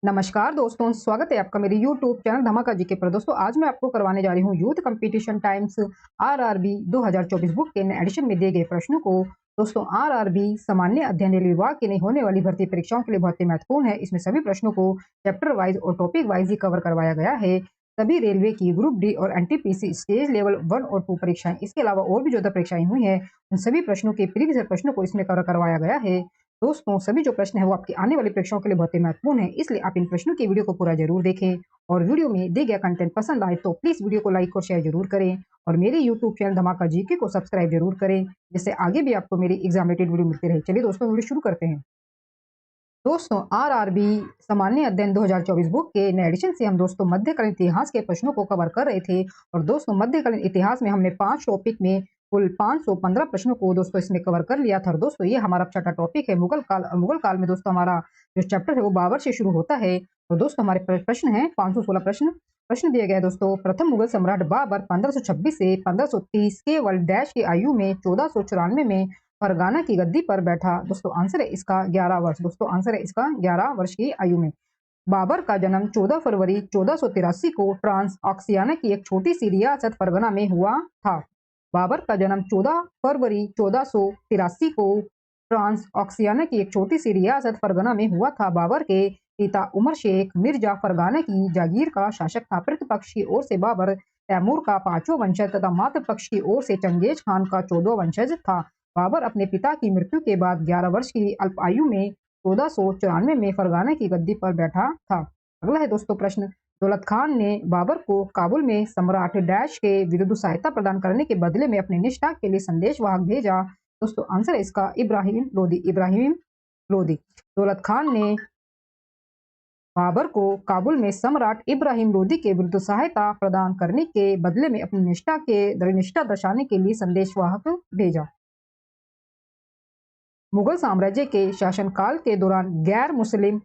नमस्कार दोस्तों, स्वागत है आपका मेरे यूट्यूब चैनल धमाका जी के पर। दोस्तों आज मैं आपको करवाने जा रही हूँ youth competition times RRB 2024 book के नए एडिशन में दिए गए प्रश्नों को। दोस्तों आरआरबी सामान्य अध्ययन रेलवे विभाग के लिए होने वाली भर्ती परीक्षाओं के लिए बहुत ही महत्वपूर्ण है। इसमें सभी प्रश्नों को चैप्टर वाइज और टॉपिक वाइज ही कवर करवाया गया है। सभी रेलवे की ग्रुप डी और एनटीपीसी स्टेज लेवल 1 और 2 परीक्षाएं, इसके अलावा और भी जो परीक्षाएं हुई हैं, उन सभी प्रश्नों के प्रीवियस प्रश्नों को इसमें कवर करवाया गया है। दोस्तों सभी जो प्रश्न है वो आपकी आने वाली परीक्षाओं के लिए बहुत ही महत्वपूर्ण है, इसलिए आप इन प्रश्नों की वीडियो को पूरा जरूर देखें। और वीडियो में दिए गया कंटेंट पसंद आए तो प्लीज वीडियो को लाइक और शेयर जरूर करें और मेरे यूट्यूब चैनल धमाका जीके को सब्सक्राइब जरूर करें, जिससे आगे भी आपको मेरी एग्जाम रिलेटेड वीडियो मिलती रहे। चलिए दोस्तों वीडियो शुरू करते हैं। दोस्तों आरआरबी सामान्य अध्ययन 2024 बुक के नए एडिशन से हम दोस्तों मध्यकालीन इतिहास के प्रश्नों को कवर कर रहे थे। और दोस्तों मध्यकालीन इतिहास में हमने 5 टॉपिक में कुल 515 प्रश्नों को दोस्तों इसमें कवर कर लिया था। और दोस्तों ये हमारा छठा टॉपिक है मुगल काल। और मुगल काल में दोस्तों हमारा जो चैप्टर है वो बाबर से शुरू होता है। तो दोस्तों हमारे प्रश्न है 516 प्रश्न। प्रश्न दिए गए दोस्तों, प्रथम मुगल सम्राट बाबर 1526 से 1530 केवल डैश की आयु में 1494 में फरगाना की गद्दी पर बैठा। दोस्तों आंसर है इसका 11 वर्ष। दोस्तों आंसर है इसका 11 वर्ष की आयु में। बाबर का जन्म 14 फरवरी 1483 को ट्रांस ऑक्सियाना की एक छोटी सी रियासत फरगना में हुआ था। बाबर का जन्म 14 फरवरी 1483 को ट्रांस ऑक्सियाना की एक छोटी सी रियासत फरगना में हुआ था। बाबर के पिता उमर शेख मिर्जा फरगाना की जागीर का शासक था। प्रतिपक्ष की ओर से बाबर तैमूर का 5वां वंशज तथा मातृ पक्ष की ओर से चंगेज खान का 14वां वंशज था। बाबर अपने पिता की मृत्यु के बाद 11 वर्ष की अल्प आयु में 1494 में फरगाना की गद्दी पर बैठा था। अगला है दोस्तों प्रश्न, दौलत खान ने बाबर को काबुल में सम्राट डैश के विरुद्ध सहायता प्रदान करने के बदले में अपनी निष्ठा के लिए संदेशवाहक भेजा। दोस्तों आंसर है इसका इब्राहिम लोदी। इब्राहिम लोदी। दौलत खान ने बाबर को काबुल में सम्राट इब्राहिम लोदी के विरुद्ध सहायता प्रदान करने के बदले में अपनी निष्ठा दर्शाने के लिए संदेशवाहक भेजा। मुगल साम्राज्य के शासनकाल के दौरान गैर मुस्लिम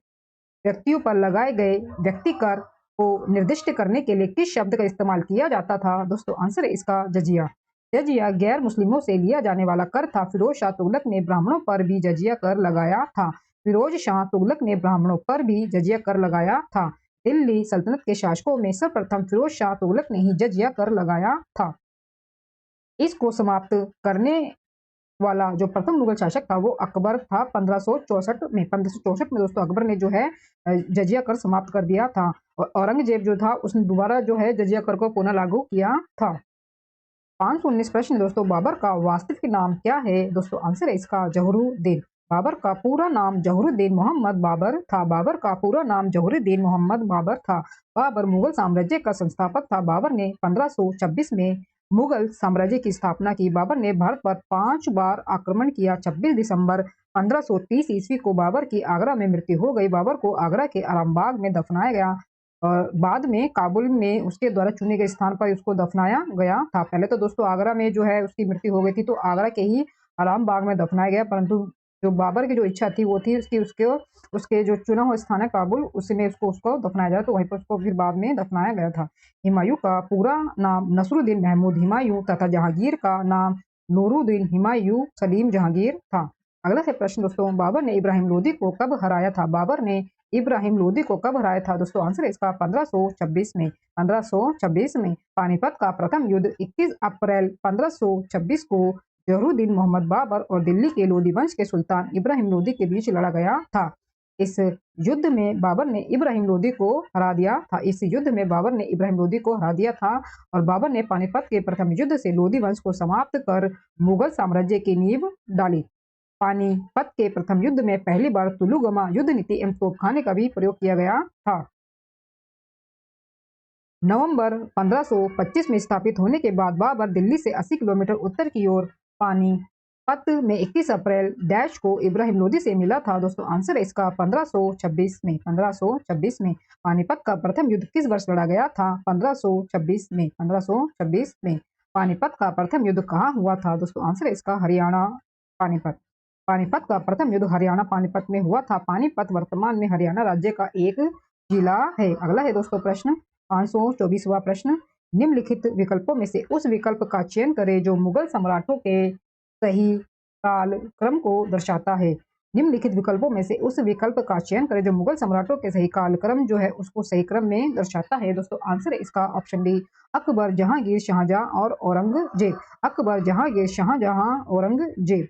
व्यक्तियों पर लगाए गए व्यक्ति कर को निर्दिष्ट करने के लिए किस शब्द का इस्तेमाल किया जाता था? दोस्तों आंसर है इसका जजिया। जजिया गैर मुस्लिमों से लिया जाने वाला कर था। फिरोज शाह तुगलक ने ब्राह्मणों पर भी जजिया कर लगाया था। फिरोज शाह तुगलक ने ब्राह्मणों पर भी जजिया कर लगाया था। दिल्ली सल्तनत के शासकों में सर्वप्रथम फिरोज शाह तुगलक ने ही जजिया कर लगाया था। इसको समाप्त करने वाला जो प्रथम मुगल शासक था वो अकबर था। 1564 में दोस्तों अकबर ने जो है जजिया कर समाप्त कर दिया था। और औरंगजेब जो था उसने दोबारा जो है जजिया कर को पुनः लागू किया था। 519 प्रश्न दोस्तों, बाबर का वास्तविक नाम क्या है? दोस्तों आंसर है इसका जहुरुद्दीन। बाबर का पूरा नाम जहुरुद्दीन मोहम्मद बाबर था। बाबर का पूरा नाम जहुरुद्दीन मोहम्मद बाबर था। बाबर मुगल साम्राज्य का संस्थापक था। बाबर ने 1526 में मुगल साम्राज्य की स्थापना की। बाबर ने भारत पर 5 बार आक्रमण किया। 26 दिसंबर 1530 ईस्वी को बाबर की आगरा में मृत्यु हो गई। बाबर को आगरा के आरामबाग में दफनाया गया और बाद में काबुल में उसके द्वारा चुने गए स्थान पर उसको दफनाया गया था। पहले तो दोस्तों आगरा में जो है उसकी मृत्यु हो गई थी, तो आगरा के ही आराम बाग में दफनाया गया। परंतु जो बाबर की जो इच्छा थी वो थी उसकी उसके उसके जो चुना हुआ स्थान है काबुल, उसी में उसको दफनाया जाए, तो वहीं पर उसको फिर बाद में दफनाया गया था। हुमायूं का पूरा नाम नसरुद्दीन महमूद हुमायूं तथा जहांगीर का नाम नूरुद्दीन हुमायूं सलीम जहांगीर था। अगला है प्रश्न दोस्तों, बाबर ने इब्राहिम लोदी को कब हराया था? बाबर ने इब्राहिम लोदी को कब हराया था? दोस्तों आंसर है इसका 1526 में। 1526 में पानीपत का प्रथम युद्ध 21 अप्रैल 1526 को जहरूद्दीन मोहम्मद बाबर और दिल्ली के लोदी वंश के सुल्तान इब्राहिम लोदी के बीच लड़ा गया था। इस युद्ध में बाबर ने इब्राहिम लोदी को हरा दिया था। इस युद्ध में बाबर ने इब्राहिम लोदी को हरा दिया था और बाबर ने पानीपत के प्रथम युद्ध से लोदी वंश को समाप्त कर मुगल साम्राज्य की नींव डाली। पानीपत के प्रथम युद्ध में पहली बार तुलुगमा युद्ध नीति एवं तोपखाने का भी प्रयोग किया गया था। नवंबर 1525 में स्थापित होने के बाद बाबर दिल्ली से 80 किलोमीटर उत्तर की ओर पानीपत में 21 अप्रैल डैश को इब्राहिम लोदी से मिला था। दोस्तों आंसर है इसका 1526 में। 1526 में पानीपत का प्रथम युद्ध किस वर्ष लड़ा गया था? 1526 में। 1526 में पानीपत का प्रथम युद्ध कहाँ हुआ था? दोस्तों आंसर है इसका हरियाणा पानीपत। पानीपत का प्रथम युद्ध हरियाणा पानीपत में हुआ था। पानीपत वर्तमान में हरियाणा राज्य का एक जिला है। अगला है दोस्तों प्रश्न 524वां प्रश्न, निम्नलिखित विकल्पों में से उस विकल्प का चयन करें जो मुगल सम्राटों के सही काल क्रम को दर्शाता है। निम्नलिखित विकल्पों में से उस विकल्प का चयन करें जो मुगल सम्राटों के सही कालक्रम जो है उसको सही क्रम में दर्शाता है। दोस्तों आंसर है इसका ऑप्शन डी, अकबर, जहांगीर, शाहजहां और औरंगजेब। अकबर, जहांगीर, शाहजहां, औरंगजेब।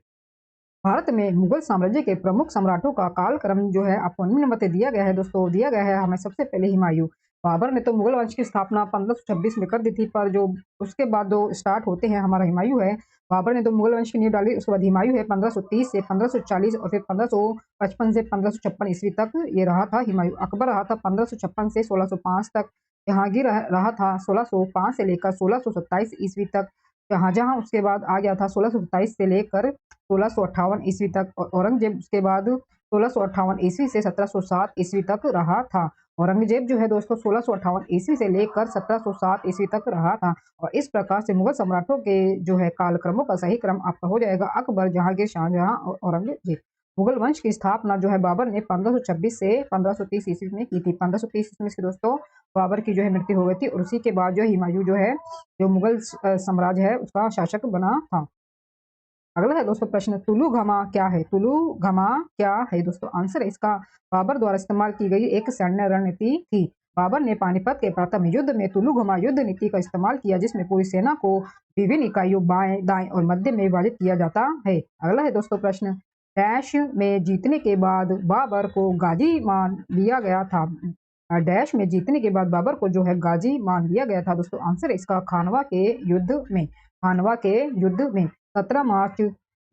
भारत में मुगल साम्राज्य के प्रमुख सम्राटों का कालक्रम जो है आपको निम्न में दिया गया है। दोस्तों दिया गया है हमें सबसे पहले हुमायूं। बाबर ने तो मुगल वंश की स्थापना 1526 में कर दी थी, पर जो उसके बाद जो स्टार्ट होते हैं हमारा हुमायूं है। बाबर ने तो मुगल वंश की नींव डाली, उसके बाद हुमायूं है 1530 से 1540 और फिर 1555 से 1556 ईस्वी तक ये रहा था हुमायूं। अकबर रहा था 1556 से 1605 तक। जहांगीर रहा था 1605 से लेकर 1627 ईस्वी तक। शाहजहां उसके बाद आ गया था 1627 से लेकर 1658 ईस्वी तक। और औरंगजेब उसके बाद 1658 ईस्वी से 1707 ईस्वी तक रहा था। औरंगजेब जो है दोस्तों 1658 ईस्वी से लेकर 1707 ईस्वी तक रहा था। और इस प्रकार से मुगल सम्राटों के जो है कालक्रमों का सही क्रम आपका हो जाएगा अकबर, जहांगीर, शाहजहां और औरंगजेब। मुगल वंश की स्थापना जो है बाबर ने 1526 से 1530 ईस्वी में की थी। 1530 ईस्वी में दोस्तों बाबर की जो है मृत्यु हो गई थी और उसी के बाद जो हुमायूं जो है जो मुगल साम्राज्य है उसका शासक बना था। अगला है दोस्तों प्रश्न, तुलु घमा क्या है? तुलु घमा क्या है दोस्तों? आंसर है इसका बाबर द्वारा इस्तेमाल की गई एक सैन्य रणनीति थी। बाबर ने पानीपत के प्रथम युद्ध में तुलु घमा युद्ध नीति का इस्तेमाल किया, जिसमें पूरी सेना को विभिन्न इकाइयों बाएं, दाएं और मध्य में विभाजित किया जाता है। अगला है दोस्तों प्रश्न, डैश में जीतने के बाद बाबर को गाजी मान लिया गया था। डैश में जीतने के बाद बाबर को जो है गाजी मान लिया गया था। दोस्तों आंसर है इसका खानवा के युद्ध में। खानवा के युद्ध में 17 मार्च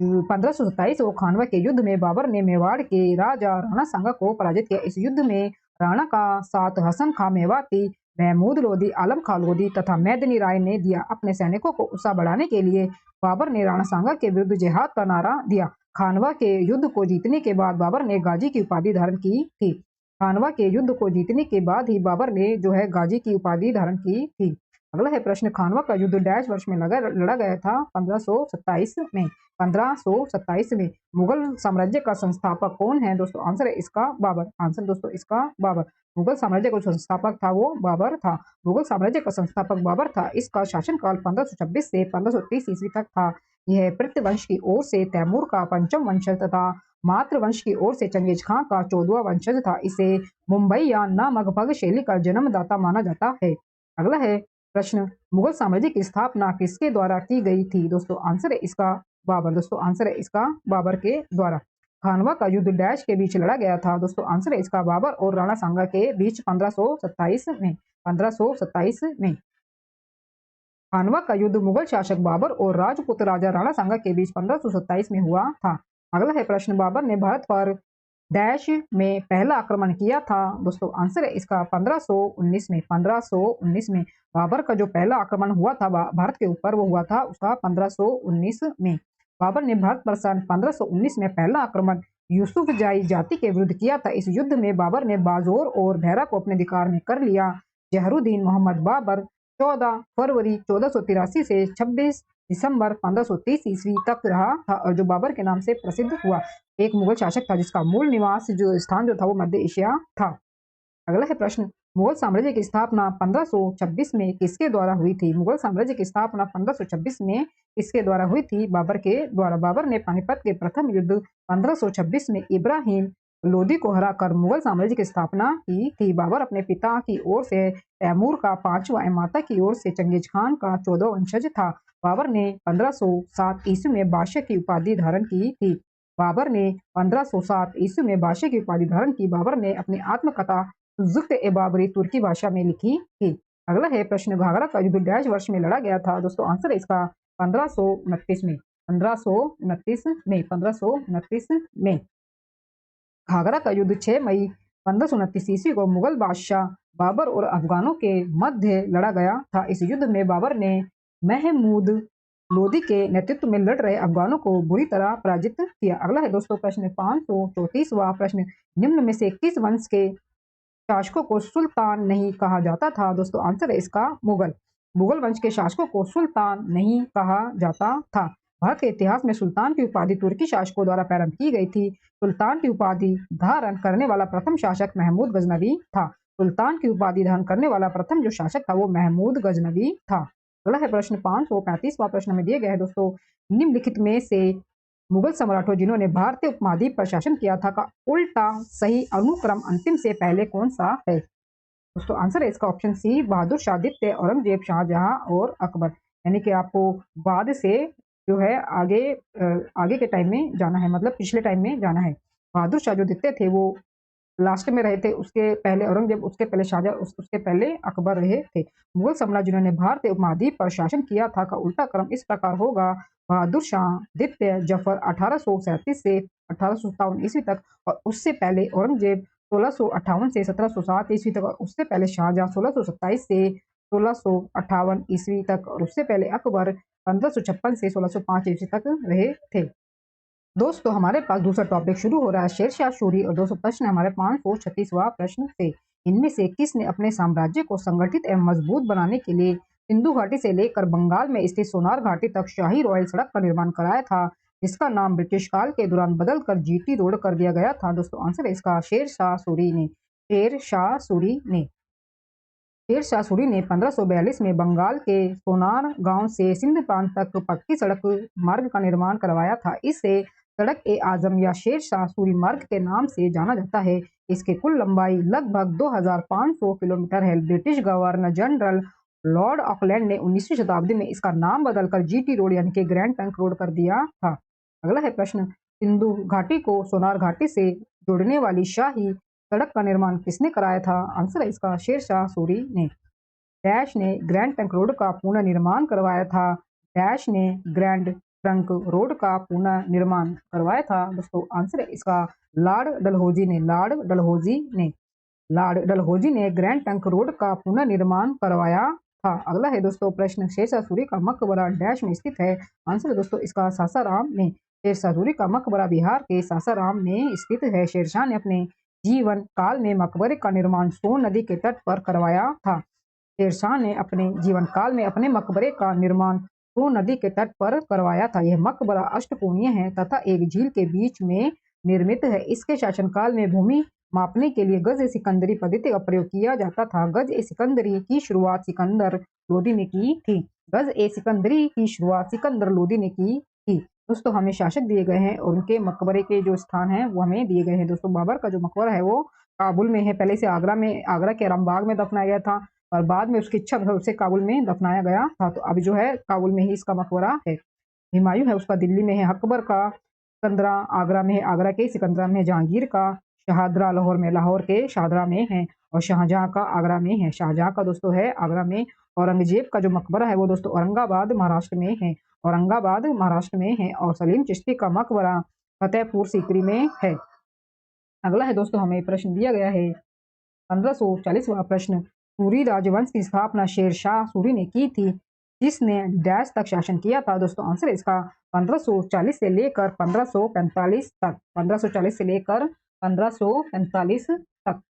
1527 को खानवा के युद्ध में बाबर ने मेवाड़ के राजा राणा सांगा को पराजित किया। इस युद्ध में राणा का साथ हसन खां मेवाती, महमूद लोदी, आलम खां लोदी तथा मैदनी राय ने दिया। अपने सैनिकों को उत्साह बढ़ाने के लिए बाबर ने राणा सांगा के विरुद्ध जिहाद का नारा दिया। खानवा के युद्ध को जीतने के बाद बाबर ने गाजी की उपाधि धारण की थी। खानवा के युद्ध को जीतने के बाद ही बाबर ने जो है गाजी की उपाधि धारण की थी। अगला है प्रश्न, खानवा का युद्ध डैश वर्ष में लड़ा गया था? 1527 में। 1527 में। मुगल साम्राज्य का संस्थापक कौन है दोस्तों? आंसर है इसका बाबर। आंसर दोस्तों इसका बाबर। मुगल साम्राज्य का जो संस्थापक था वो बाबर था। मुगल साम्राज्य का संस्थापक बाबर था। इसका शासनकाल 1526 से 1530 ईस्वी तक था। यह पृथ्वी वंश की ओर से तैमूर का पंचम वंशज तथा मातृवंश की ओर से चंगेज खां का 14वां वंशज था। इसे मुंबई या नामगभग शैली का जन्मदाता माना जाता है। अगला है प्रश्न, मुगल साम्राज्य की स्थापना किसके द्वारा की गई थी दोस्तों? आंसर है इसका बाबर। दोस्तों आंसर है इसका बाबर के द्वारा। खानवा का युद्ध डैश के बीच लड़ा गया था दोस्तों? आंसर है इसका बाबर और राणा सांगा के बीच 1527 में। 1527 में। खानवा का युद्ध मुगल शासक बाबर और राजपूत राजा राणा सांगा के बीच 1527 में हुआ था। अगला है प्रश्न, बाबर ने भारत पर डैश में पहला आक्रमण किया था दोस्तों? आंसर है इसका 1519 में। 1519 में। बाबर का जो पहला आक्रमण हुआ था भारत के ऊपर वो हुआ था उसका 1519 में। बाबर ने भारत पर सन 1519 में पहला आक्रमण यूसुफ जाई जाति के विरुद्ध किया था। इस युद्ध में बाबर ने बाजोर और भैरा को अपने अधिकार में कर लिया। जहरुद्दीन मोहम्मद बाबर 14 फरवरी 1483 से 26 दिसंबर 1530 ईस्वी तक रहा था और जो बाबर के नाम से प्रसिद्ध हुआ। एक मुगल शासक था जिसका मूल निवास जो स्थान जो था वो मध्य एशिया था। अगला है प्रश्न, मुगल साम्राज्य की स्थापना 1526 में किसके द्वारा हुई थी? मुगल साम्राज्य की स्थापना 1526 में किसके द्वारा हुई थी? बाबर के द्वारा। बाबर ने पानीपत के प्रथम युद्ध 1526 में इब्राहिम लोदी को हराकर मुगल साम्राज्य की स्थापना की थी। बाबर अपने पिता की ओर से तैमूर का 5वां एवं माता की ओर से चंगेज खान का 14वां वंशज था। बाबर ने 1507 ईस्वी में बादशाह की उपाधि धारण की थी। बाबर ने 1507 ईस्वी में बादशाह की उपाधि धारण की। बाबर ने अपनी आत्मकथा जुज़्क़-ए-बाबरी तुर्की भाषा में लिखी थी। अगला है प्रश्न, घाघरा का युद्ध डैश वर्ष में लड़ा गया था दोस्तों? आंसर है इसका 1529 में। 1529 में। 1529 में। घाघरा का युद्ध 6 मई 1529 ईस्वी को मुगल बादशाह बाबर और अफगानों के मध्य लड़ा गया था। इस युद्ध में बाबर ने महमूद लोदी के नेतृत्व में लड़ रहे अफगानों को बुरी तरह पराजित किया। अगला है दोस्तों प्रश्न 534वां प्रश्न, निम्न में से किस वंश के शासकों को सुल्तान नहीं कहा जाता था दोस्तों? आंसर है इसका मुगल। मुगल वंश के शासकों को सुल्तान नहीं कहा जाता था। भारत के इतिहास में सुल्तान की उपाधि तुर्की शासकों द्वारा प्रारंभ की गई थी। सुल्तान की उपाधि धारण करने वाला प्रथम शासक महमूद गजनवी था। सुल्तान की उपाधि धारण करने वाला प्रथम जो शासक था वो महमूद गजनवी था। अगला है प्रश्न 535वां प्रश्न में दिए गए हैं दोस्तों, निम्नलिखित में से मुगल सम्राटों जिन्होंने भारतीय उपमहाद्वीप पर शासन किया था का उल्टा सही अनुक्रम अंतिम से पहले कौन सा है? दोस्तों आंसर है इसका ऑप्शन सी, बहादुर शाह, आदित्य, औरंगजेब, शाहजहां और अकबर। यानी कि आपको बाद से जो है आगे के टाइम में जाना है, मतलब पिछले टाइम में जाना है। बहादुर शाह जो आदित्य थे वो लास्ट में रहे थे, उसके पहले औरंगजेब, उसके पहले शाहजहां, उसके पहले अकबर रहे थे। मुगल साम्राज्य जिन्होंने भारतीय उपमहाद्वीप पर शासन किया था का उल्टा क्रम इस प्रकार होगा: बहादुर शाह, आदित्य, जफर 1837 से 1857 ईस्वी तक, और उससे पहले औरंगजेब 1658 से 1707 ईस्वी तक, और उससे पहले शाहजहां 1627 से 1658 ईस्वी तक, और उससे पहले अकबर 1556 से 1605 ईस्वी तक रहे थे। दोस्तों हमारे पास दूसरा टॉपिक शुरू हो रहा है शेरशाह सूरी, और 200 प्रश्न हमारे 536वां प्रश्न से। इनमें से किसने अपने साम्राज्य को संगठित एवं मजबूत बनाने के लिए सिंधु घाटी से लेकर बंगाल में स्थित सोनार घाटी तक शाही रॉयल सड़क का निर्माण कराया था, जिसका नाम ब्रिटिश काल के दौरान बदलकर जीटी रोड कर दिया गया था? दोस्तों आंसर है इसका शेरशाह सूरी ने। शेरशाह सूरी ने शेरशाह सूरी ने 1542 में बंगाल के सोनार गांव से सिंध प्रांत तक पक्की सड़क मार्ग का निर्माण करवाया था। इसे सड़क ए आजम या शेरशाह सूरी मार्ग के नाम से जाना जाता है। इसकी कुल लंबाई लगभग 2500 किलोमीटर है। British governor general Lord Auckland ने 19वीं शताब्दी में इसका नाम बदलकर जीटी रोड यानी कि ग्रैंड ट्रंक रोड कर दिया था। अगला है प्रश्न, सिंधु घाटी को सोनार घाटी से जोड़ने वाली शाही सड़क का निर्माण किसने कराया था? आंसर है इसका शेरशाह सूरी ने। डैश ने ग्रैंड ट्रंक रोड का पुनर्निर्माण करवाया था। डैश ने ग्रैंड ट्रंक रोड का पुनर्निर्माण करवाया था। दोस्तों आंसर है इसका लॉर्ड डलहौजी ने। लॉर्ड डलहौजी ने ग्रैंड ट्रंक रोड का पुनर्निर्माण करवाया था। अगला है दोस्तों प्रश्न, शेरशाह सूरी का मकबरा डैश में स्थित है? आंसर है दोस्तों इसका सासाराम में। शेरशाह सूरी का मकबरा बिहार के सासाराम में स्थित है। शेरशाह ने अपने जीवन काल में मकबरे का निर्माण सोन नदी के तट पर करवाया था। शेरशाह ने अपने जीवन काल में अपने मकबरे का निर्माण सोन नदी के तट पर करवाया था। यह मकबरा अष्टकोणीय है तथा एक झील के बीच में निर्मित है। इसके शासनकाल में भूमि मापने के लिए गज ए सिकंदरी पद्धति का प्रयोग किया जाता था। गज ए सिकंदरी की शुरुआत सिकंदर लोदी ने की थी। गज ए सिकंदरी की शुरुआत सिकंदर लोदी ने की थी। दोस्तों हमें शासक दिए गए हैं और उनके मकबरे के जो स्थान है वो हमें दिए गए हैं। दोस्तों बाबर का जो मकबरा है वो काबुल में है। पहले से आगरा के रामबाग में दफनाया गया था, और बाद में उसकी इच्छा था उसे काबुल में दफनाया गया था। तो अभी जो है काबुल में ही इसका मकबरा है। हुमायूं है उसका दिल्ली में है। अकबर का सिकंदरा आगरा में है, आगरा के सिकंदरा में। जहांगीर का शहादरा लाहौर में, लाहौर के शाहदरा में है। और शाहजहां का आगरा में है, शाहजहां का दोस्तों है आगरा में। औरंगजेब का जो मकबरा है वो दोस्तों औरंगाबाद महाराष्ट्र में है, औरंगाबाद महाराष्ट्र में है। और सलीम चिश्ती का मकबरा फतेहपुर सीकरी में है। अगला है दोस्तों हमें प्रश्न दिया गया है 1540वां प्रश्न, सूरी राजवंश की स्थापना शेरशाह सूरी ने की थी, जिसने डैश तक शासन किया था? दोस्तों आंसर है इसका 1540 से लेकर 1545 तक। 1540 से लेकर 1545 तक।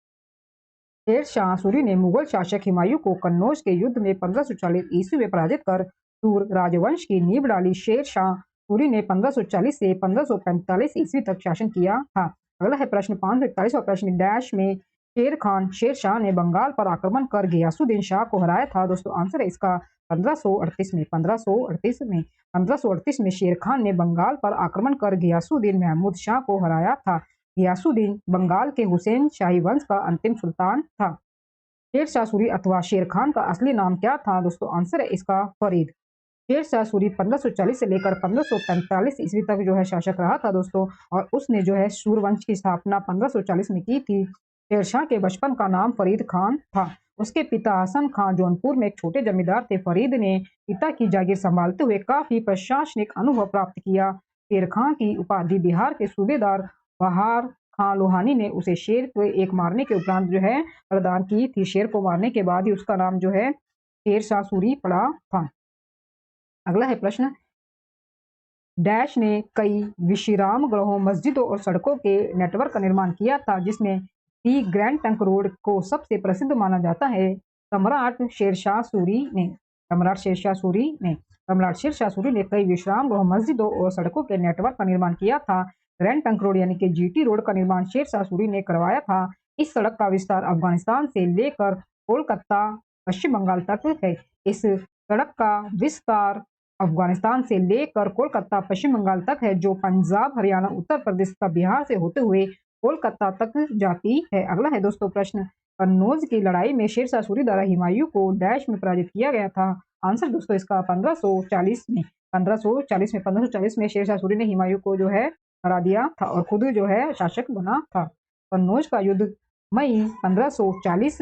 शेरशाह सूरी ने मुगल शासक हुमायूं को कन्नौज के युद्ध में 1540 ईस्वी में पराजित कर सूर राजवंश की नींव डाली। शेरशाह सूरी ने 1540 से 1545 ईस्वी तक शासन किया था। अगला है प्रश्न 541वां प्रश्न, डैश में शेर खान शेरशाह ने बंगाल पर आक्रमण कर गियासुद्दीन शाह को हराया था? दोस्तों आंसर है इसका 1538 में। 1538 में शेर खान ने बंगाल पर आक्रमण कर गियासुद्दीन महमूद शाह को हराया था। गियासुद्दीन बंगाल के हुसैन शाही वंश का अंतिम सुल्तान था। शेरशाह सूरी अथवा शेर खान का असली नाम क्या था? दोस्तों आंसर है इसका फरीद। शेरशाह सूरी 1540 से लेकर 1545 ईस्वी तक जो है शासक रहा था दोस्तों, और उसने जो है सूरवंश की स्थापना 1540 में की थी। शेरशाह के बचपन का नाम फरीद खान था। उसके पिता हसन खान जौनपुर में एक छोटे जमींदार थे। फरीद ने पिता की जागीर संभालते हुए काफी प्रशासनिक अनुभव प्राप्त किया। शेर खान की उपाधि बिहार के सूबेदार बहार खां लोहानी ने उसे शेर को एक मारने के उपरांत जो है प्रदान की थी। शेर को मारने के बाद ही उसका नाम जो है शेरशाह सूरी पड़ा था। अगला है प्रश्न, डैश ने कई विश्राम गृहों, मस्जिदों और सड़कों के नेटवर्क का निर्माण किया था, जिसमें दी ग्रैंड ट्रंक रोड को सबसे प्रसिद्ध माना जाता है? सम्राट शेरशाह सूरी ने। सम्राट शेरशाह सूरी ने सम्राट शेरशाह सूरी ने कई विश्राम गृहों, मस्जिदों और सड़कों के नेटवर्क का निर्माण किया था। ग्रैंड ट्रंक रोड यानी कि जीटी रोड का निर्माण शेरशाह सूरी ने करवाया था। इस सड़क का विस्तार अफगानिस्तान से लेकर कोलकाता पश्चिम बंगाल तक है। इस सड़क का विस्तार अफगानिस्तान से लेकर कोलकाता पश्चिम बंगाल तक है, जो पंजाब हरियाणा उत्तर प्रदेश तथा बिहार से होते हुए कोलकाता तक जाती है। अगला है दोस्तों प्रश्न, कन्नौज की लड़ाई में शेरशाह सूरी द्वारा हुमायूं को डैश में पराजित किया गया था। आंसर दोस्तों इसका 1540 में। 1540 में शेरशाह सूरी ने हुमायूं को जो है हरा दिया था और खुद जो है शासक बना था। कन्नौज का युद्ध मई 1540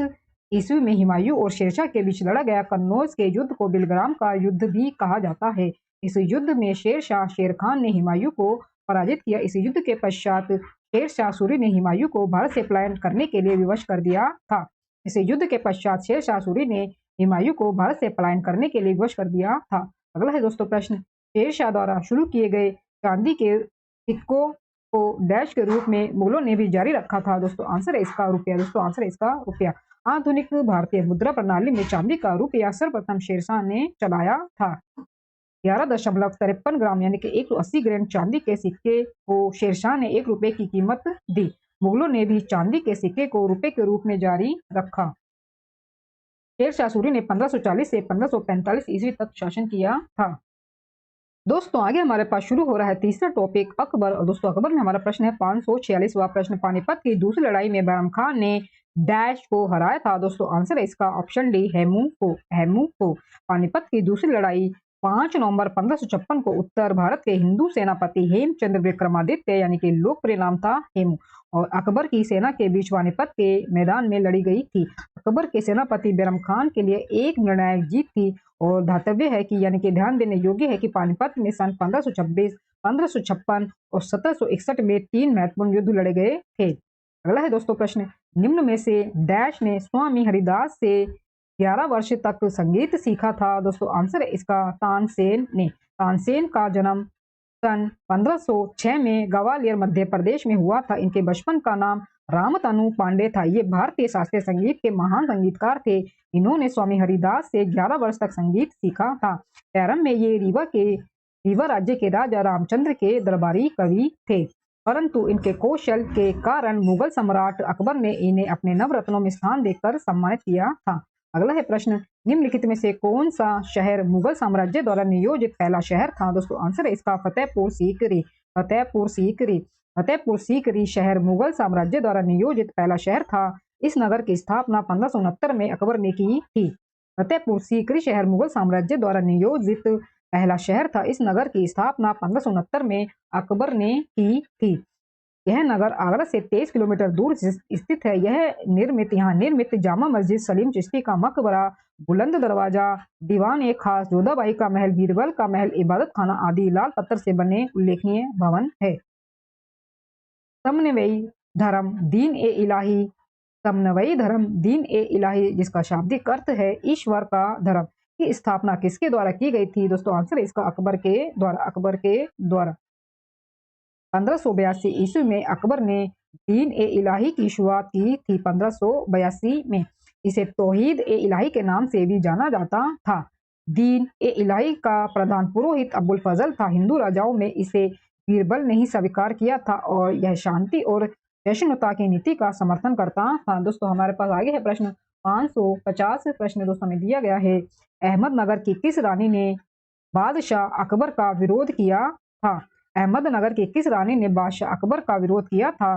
ईस्वी में हुमायूं और शेरशाह के बीच लड़ा गया। कन्नौज के युद्ध को बिलग्राम का युद्ध भी कहा जाता है। इस युद्ध में शेरशाह शेर खान ने हुमायूं को पराजित किया। इस युद्ध के पश्चात शेरशाह सूरी ने हुमायूं को भारत से पलायन करने के लिए विवश कर दिया था। इस युद्ध के पश्चात शेरशाह सूरी ने हुमायूं को भारत से पलायन करने के लिए विवश कर दिया था। अगला है दोस्तों प्रश्न, शेरशाह द्वारा शुरू किए गए चांदी के सिक्कों को डैश के रूप में मुगलों ने भी जारी रखा था। दोस्तों आंसर है इसका रुपया। दोस्तों आंसर है इसका रुपया। आधुनिक भारतीय मुद्रा प्रणाली में चांदी का रुपया सर्वप्रथम शेरशाह ने चलाया था। 11.53 ग्राम यानी कि 180 ग्राम चांदी के सिक्के को शेरशाह ने 1 रुपए की कीमत दी। मुगलों ने भी चांदी के सिक्के को रुपए के रूप में जारी रखा। शेरशाह सूरी ने 1540 से 1545 ईस्वी तक शासन किया था। दोस्तों आगे हमारे पास शुरू हो रहा है तीसरा टॉपिक अकबर। और दोस्तों अकबर में हमारा प्रश्न है 546वां प्रश्न, पानीपत की दूसरी लड़ाई में बैरम खान ने डैश को हराया था। दोस्तों आंसर है इसका ऑप्शन डी, हेमू को। पानीपत की दूसरी लड़ाई 5 नवंबर 1556 को उत्तर भारत के हिंदू सेनापति हेमचंद्र विक्रमादित्य यानी कि लोकप्रिय नाम था हेमू और अकबर की सेना के बीच पानीपत के मैदान में लड़ी गई थी। अकबर के सेनापति बैरम खान के लिए एक निर्णायक जीत थी और धातव्य है कि यानी कि ध्यान देने योग्य है कि पानीपत में सन 1526, 1556 और 1761 में 3 महत्वपूर्ण युद्ध लड़े गए थे। अगला है दोस्तों प्रश्न, निम्न में से डैश ने स्वामी हरिदास से 11 वर्ष तक संगीत सीखा था। दोस्तों आंसर है इसका तानसेन ने। तानसेन का जन्म सन 1506 में ग्वालियर मध्य प्रदेश में हुआ था। इनके बचपन का नाम रामतनु पांडे था। ये भारतीय शास्त्रीय संगीत के महान संगीतकार थे। इन्होंने स्वामी हरिदास से 11 वर्ष तक संगीत सीखा था। प्रारंभ में ये रीवा राज्य के राजा रामचंद्र के दरबारी कवि थे, परंतु इनके कौशल के कारण मुगल सम्राट अकबर ने इन्हें अपने नवरत्नों में स्थान देकर सम्मानित किया था। अगला है प्रश्न, निम्नलिखित में से कौन सा शहर मुगल साम्राज्य द्वारा नियोजित पहला शहर था। दोस्तों आंसर है इसका फतेहपुर सीकरी शहर मुगल साम्राज्य द्वारा नियोजित पहला शहर था। इस नगर की स्थापना 1569 में अकबर ने की थी। फतेहपुर सीकरी शहर मुगल साम्राज्य द्वारा नियोजित पहला शहर था। इस नगर की स्थापना 1569 में अकबर ने की थी। यह नगर आगरा से 23 किलोमीटर दूर स्थित है। यहाँ निर्मित जामा मस्जिद, सलीम चिश्ती का मकबरा, बुलंद दरवाजा, दीवान ए खास, जोधाबाई का महल, बीरबल का महल, इबादत खाना आदि लाल पत्थर से बने उल्लेखनीय भवन है। समन्वयी धर्म दीन ए इलाही जिसका शाब्दिक अर्थ है ईश्वर का धर्म की स्थापना किसके द्वारा की गई थी। दोस्तों आंसर इसका अकबर के द्वारा 1582 ईस्वी में अकबर ने दीन ए इलाही की शुरुआत की थी। 1582 में इसे तौहीद ए इलाही के नाम से भी जाना जाता था। दीन ए इलाही का प्रधान पुरोहित अब्बुल फजल था। हिंदू राजाओं में इसे बीरबल ने ही स्वीकार किया था और यह शांति और सहिष्णुता की नीति का समर्थन करता था। दोस्तों हमारे पास आगे है प्रश्न 550 प्रश्न दोस्तों में दिया गया है, अहमदनगर की किस रानी ने बादशाह अकबर का विरोध किया था। अहमदनगर की किस रानी ने बादशाह अकबर का विरोध किया था।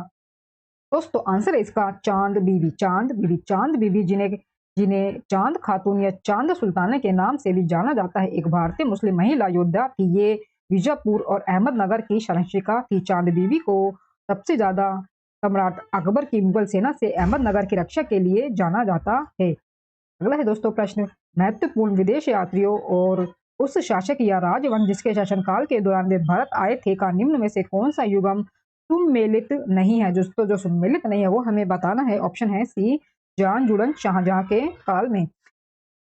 दोस्तों आंसर है इसका चांद बीबी जिन्हें चांद खातून या चांद सुल्ताना के नाम से भी जाना जाता है, एक भारतीय मुस्लिम महिला योद्धा थी। ये बीजापुर और अहमदनगर की शासनिका थी। चांद बीबी को सबसे ज्यादा सम्राट अकबर की मुगल सेना से अहमदनगर की रक्षा के लिए जाना जाता है। अगला है दोस्तों प्रश्न, महत्वपूर्ण विदेश यात्रियों और उस शासक या राजवंश जिसके शासनकाल के दौरान वे भारत आए थे का निम्न में से कौन सा युगम सुमेलित नहीं है। दोस्तों जो सुमेलित नहीं है वो हमें बताना है। ऑप्शन है सी, जॉन जुड़न शाहजहां के काल में।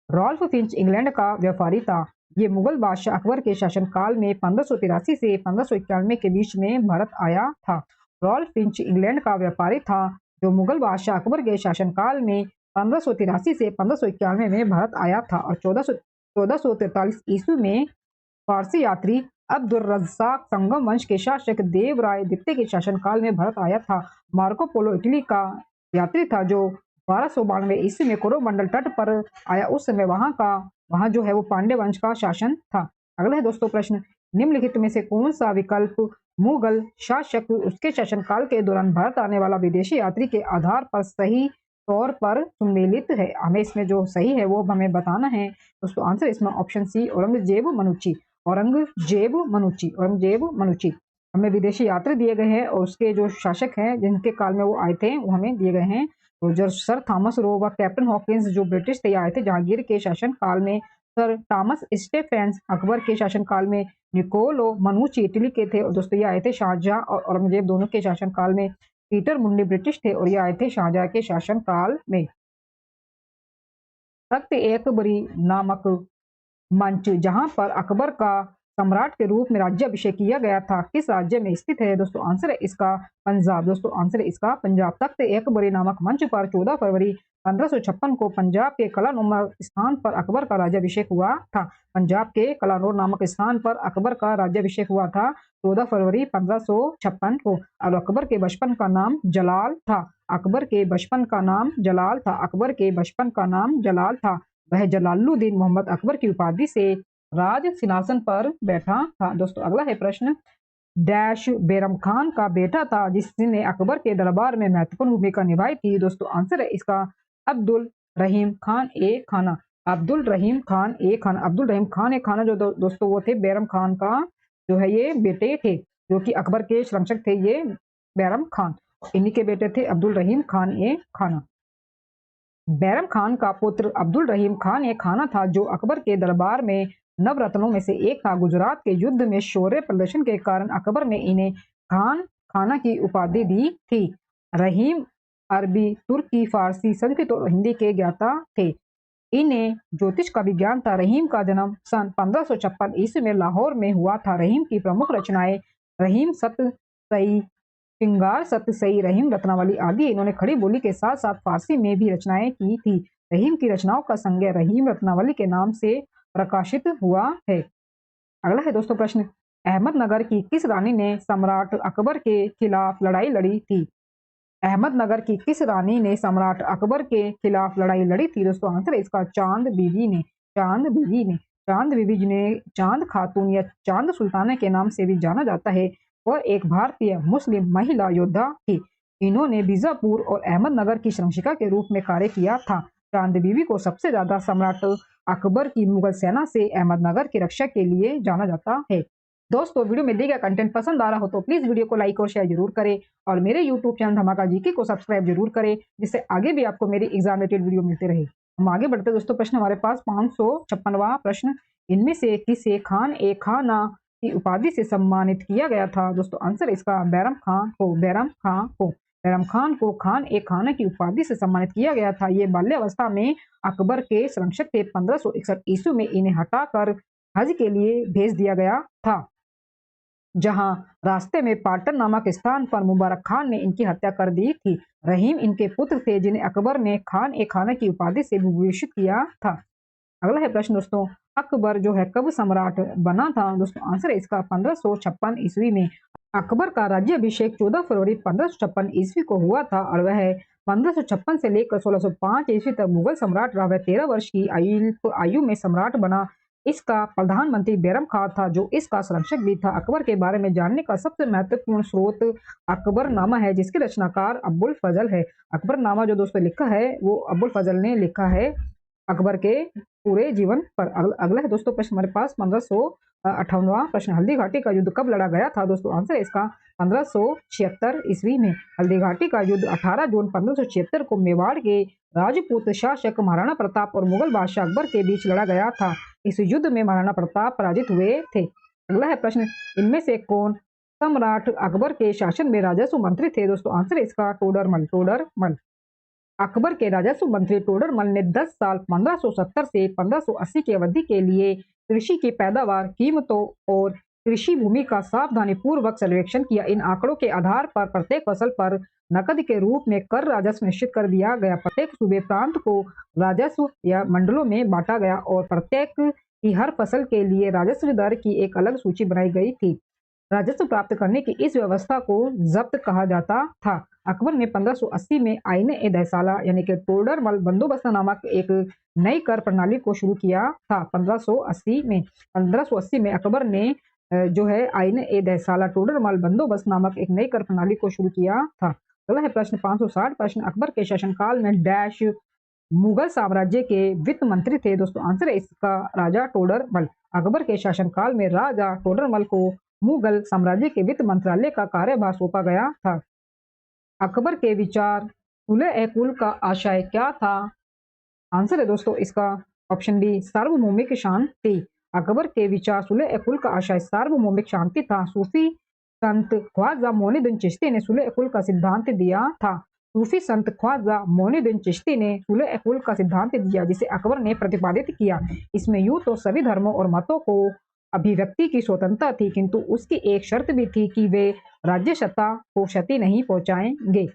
रॉल्फ फिंच इंग्लैंड का व्यापारी था। ये मुगल बादशाह अकबर के शासनकाल में 1583 से 1591 के बीच में भारत आया था। रॉल्फ फिंच इंग्लैंड का व्यापारी था जो मुगल बादशाह अकबर के शासनकाल में 1583 से 1591 में भारत आया था और 1443 ईस्वी में फारसी यात्री अब्दुल रज़्ज़ाक संगम वंश के शासक देवराय द्वितीय के शासनकाल में भारत आया था। मार्को पोलो इटली का यात्री था जो 1292 ईस्वी में कोरोमंडल तट पर आया। उस समय वहां जो है वो पांड्य वंश का शासन था। अगला है दोस्तों प्रश्न, निम्नलिखित में से कौन सा विकल्प मुगल शासक उसके शासनकाल के दौरान भारत आने वाला विदेशी यात्री के आधार पर सही तौर पर सुमेलित है? हमें इसमें जो सही है वो हमें बताना है दोस्तों। आंसर इसमें ऑप्शन सी औरंगजेब मनुची। औरंगजेब मनुची, औरंगजेब मनुची। हमें विदेशी यात्री दिए गए हैं और उसके जो शासक हैं जिनके काल में वो आए थे वो हमें दिए गए हैं। तो जो सर थॉमस रो व कैप्टन हॉकिंस जो ब्रिटिश थे आए थे जहांगीर के शासन काल में। सर थॉमस स्टेफेंस अकबर के शासन काल में। निकोलो मनुची इटली के थे और दोस्तों ये आए थे शाहजहां और औरंगजेब दोनों के शासन काल में। पीटर मुंडी ब्रिटिश थे और ये आए थे शाहजहां के शासन काल में। तख्त एक बरी नामक मंच जहां पर अकबर का सम्राट के रूप में राज्याभिषेक किया गया था किस राज्य में स्थित है? दोस्तों आंसर है इसका पंजाब। दोस्तों आंसर है इसका पंजाब। तख्त एकबरी नामक मंच पर 14 फरवरी 1556 को पंजाब के कलानौर स्थान पर अकबर का राज्याभिषेक हुआ था। पंजाब के कलानौर नामक स्थान पर अकबर का राज्याभिषेक हुआ था 14 फरवरी 1556 को। और अकबर के बचपन का नाम जलाल था। अकबर के बचपन का नाम जलाल था। अकबर के बचपन का नाम जलाल था। वह जलालुद्दीन मोहम्मद अकबर की उपाधि से राज सिंहासन पर बैठा था। दोस्तों अगला है प्रश्न, डैश बैरम खान का बेटा था जिसने अकबर के दरबार में महत्वपूर्ण भूमिका निभाई थी? दोस्तों आंसर है इसका अब्दुल रहीम खान ए खाना। अब्दुल रहीम खान ए खाना। अब्दुल रहीम खान ए खाना जो दोस्तों वो थे बैरम खान का जो है ये बेटे थे जो कि अकबर के संरक्षक थे ये बैरम खान। इन्हीं के बेटे थे अब्दुल रहीम खान ए खाना। बैरम खान का पुत्र अब्दुल रहीम खान एक खाना था जो अकबर के दरबार में नवरत्नों में से एक था। गुजरात के युद्ध में शौर्य प्रदर्शन के कारण अकबर ने इन्हें खान खाना की उपाधि दी थी। रहीम अरबी, तुर्की, फारसी, संस्कृत और हिंदी के ज्ञाता थे। इन्हें ज्योतिष का विज्ञान था। रहीम का जन्म सन 1556 ईस्वी में लाहौर में हुआ था। रहीम की प्रमुख रचनाएं रहीम सत सई, श्रृंगार सतसई, रहीम रत्नावली आदि। इन्होंने खड़ी बोली के साथ साथ फारसी में भी रचनाएं की थी। रहीम की रचनाओं का संज्ञा रहीम रत्नावली के नाम से प्रकाशित हुआ है। अगला है दोस्तों प्रश्न, अहमदनगर की किस रानी ने सम्राट अकबर के खिलाफ लड़ाई लड़ी थी? अहमदनगर की किस रानी ने सम्राट अकबर के खिलाफ लड़ाई लड़ी थी? दोस्तों आंसर है इसका चांद बीवी ने। चांद बीवी ने। चांद बीवी जिन्हें चांद खातून या चांद सुल्ताना के नाम से भी जाना जाता है और एक भारतीय मुस्लिम महिला योद्धा थी। इन्होंने बीजापुर और अहमदनगर की संरक्षिका के रूप में कार्य किया था। चांद बीवी को सबसे ज्यादा सम्राट अकबर की मुगल सेना से अहमदनगर की रक्षा के लिए जाना जाता है। दोस्तों वीडियो में दिया गया कंटेंट पसंद आ रहा हो तो प्लीज वीडियो को लाइक और शेयर जरूर करें और मेरे यूट्यूब चैनल धमाका जीके को सब्सक्राइब जरूर करें जिससे आगे भी आपको मेरी एग्जाम रिलेटेड वीडियो मिलते रहे। हम आगे बढ़ते दोस्तों प्रश्न हमारे पास 556वां प्रश्न, इनमें से किसे खान ए खाना की उपाधि से सम्मानित किया गया था? दोस्तों आंसर इसका बैरम खान को। बैरम खान को। बैरम खान को खान ए खाना की उपाधि से सम्मानित किया गया था। ये बाल्यावस्था में अकबर के संरक्षक थे। 1561 ईस्वी में इन्हें हटाकर हज के लिए भेज दिया गया था जहां रास्ते में पाटन नामक स्थान पर मुबारक खान ने इनकी हत्या कर दी थी। रहीम इनके पुत्र थे जिन्हें अकबर ने खान ए खाना की उपाधि से विभूषित किया था। अगला है प्रश्न दोस्तों, अकबर जो है कब सम्राट बना था? दोस्तों आंसर है इसका 1556 ईस्वी में। अकबर का राज्याभिषेक 14 फरवरी 1556 ईस्वी को हुआ था और वह 1556 से लेकर 1605 ईस्वी तक मुगल सम्राट रहा। वह 13 वर्ष की आयु में सम्राट बना। इसका प्रधानमंत्री बैरम खान था जो इसका संरक्षक भी था। अकबर के बारे में जानने का सबसे महत्वपूर्ण स्रोत अकबरनामा है जिसके रचनाकार अब्बुल फजल है। अकबरनामा जो दोस्तों लिखा है वो अब्बुल फजल ने लिखा है अकबर के पूरे जीवन पर। अगला है दोस्तों प्रश्न हमारे पास 1558वां प्रश्न, हल्दी घाटी का युद्ध कब लड़ा गया था? दोस्तों आंसर है इसका 1576 ईस्वी में। हल्दी घाटी का युद्ध 18 जून 1576 को मेवाड़ के राजपूत शासक महाराणा प्रताप और मुगल बादशाह अकबर के बीच लड़ा गया था। इस युद्ध में महाराणा प्रताप पराजित हुए थे। अगला है प्रश्न, इनमें से कौन सम्राट अकबर के शासन में राजस्व मंत्री थे? दोस्तों आंसर है इसका टोडरमल। टोडरमल। अकबर के राजस्व मंत्री टोडरमल ने 10 साल 1570 से 1580 की अवधि के लिए कृषि की पैदावार, कीमतों और कृषि भूमि का सावधानी पूर्वक सर्वेक्षण किया। इन आंकड़ों के आधार पर प्रत्येक फसल पर नकद के रूप में कर राजस्व निश्चित कर दिया गया। प्रत्येक सूबे प्रांत को राजस्व या मंडलों में बांटा गया और प्रत्येक की हर फसल के लिए राजस्व दर की एक अलग सूची बनाई गई थी। राजस्व प्राप्त करने की इस व्यवस्था को जब्त कहा जाता था। अकबर ने 1580 में आईन-ए दहसाला यानी कि टोडरमल बंदोबस्त नामक एक नई कर प्रणाली को शुरू किया था। 1580 में अकबर ने जो है आईन-ए दहसाला टोडरमल बंदोबस्त नामक एक नई कर प्रणाली को शुरू किया था। अगला है प्रश्न 560 प्रश्न, अकबर के शासनकाल में डैश मुगल साम्राज्य के वित्त मंत्री थे। दोस्तों आंसर है इसका राजा टोडरमल। अकबर के शासनकाल में राजा टोडरमल को मुगल साम्राज्य के वित्त मंत्रालय का कार्यभार सौंपा गया था। अकबर के विचार सुलह-ए-कुल का आशय क्या था? आंसर है दोस्तों इसका ऑप्शन बी सार्वभौमिक शांति। अकबर के विचार सुलह-ए-कुल का आशय सार्वभौमिक शांति था। सूफी संत ख्वाजा मोइनुद्दीन चिश्ती ने सुलह-ए-कुल का सिद्धांत दिया था। सूफी संत ख्वाजा मोइनुद्दीन चिश्ती ने सुलह-ए-कुल का सिद्धांत दिया जिसे अकबर ने प्रतिपादित किया। इसमें यूं तो सभी धर्मों और मतों को अभिव्यक्ति की स्वतंत्रता थी, किंतु उसकी एक शर्त भी थी कि वे राज्य सत्ता को क्षति नहीं पहुंचाएंगे